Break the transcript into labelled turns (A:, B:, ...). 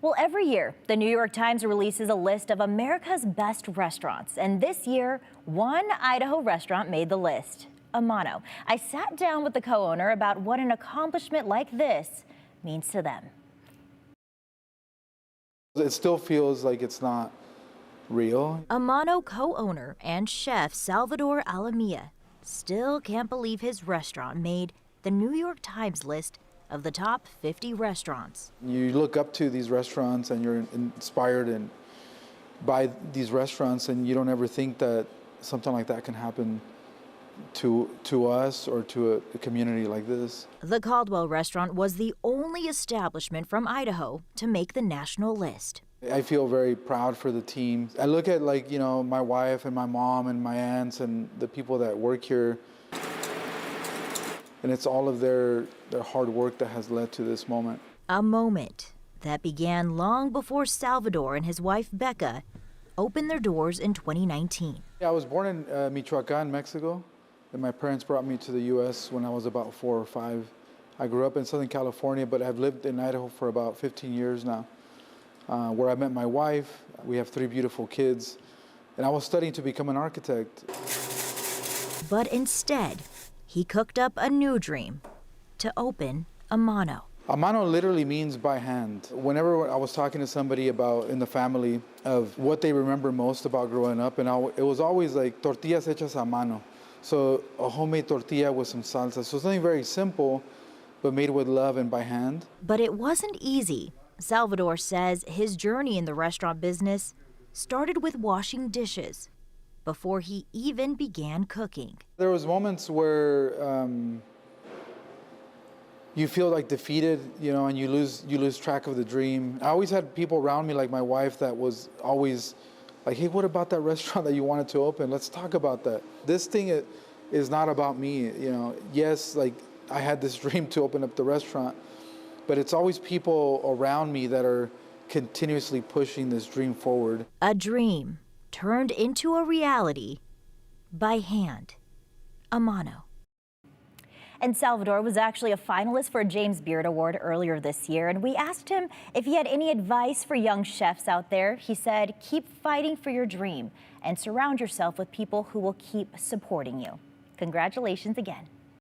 A: Well, every year, the New York Times releases a list of America's best restaurants. And this year, one Idaho restaurant made the list, Amano. I sat down with the co-owner about what an accomplishment like this means to them.
B: It still feels like it's not real.
A: Amano co-owner and chef Salvador Alamilla still can't believe his restaurant made the New York Times list of the top 50 restaurants.
B: You look up to these restaurants and you're inspired and by these restaurants, and you don't ever think that something like that can happen to us or to a community like this.
A: The Caldwell restaurant was the only establishment from Idaho to make the national list.
B: I feel very proud for the team. I look at, like, you know, my wife and my mom and my aunts and the people that work here, and it's all of their hard work that has led to this moment.
A: A moment that began long before Salvador and his wife Becca opened their doors in 2019.
B: I was born in Michoacan, Mexico, and my parents brought me to the U.S. when I was about 4 or 5. I grew up in Southern California, but I've lived in Idaho for about 15 years now, where I met my wife. We have 3 beautiful kids, and I was studying to become an architect.
A: But instead, he cooked up a new dream to open Amano.
B: Amano literally means by hand. Whenever I was talking to somebody about in the family of what they remember most about growing up, and it was always like tortillas hechas a mano. So a homemade tortilla with some salsa. So something very simple, but made with love and by hand.
A: But it wasn't easy. Salvador says his journey in the restaurant business started with washing dishes before he even began cooking.
B: There was moments where you feel like defeated, you know, and you lose track of the dream. I always had people around me, like my wife, that was always like, hey, what about that restaurant that you wanted to open? Let's talk about that. This thing is not about me, you know. Yes, like I had this dream to open up the restaurant, but it's always people around me that are continuously pushing this dream forward.
A: A dream turned into a reality by hand. Amano. And Salvador was actually a finalist for a James Beard Award earlier this year, and we asked him if he had any advice for young chefs out there. He said, keep fighting for your dream and surround yourself with people who will keep supporting you. Congratulations again.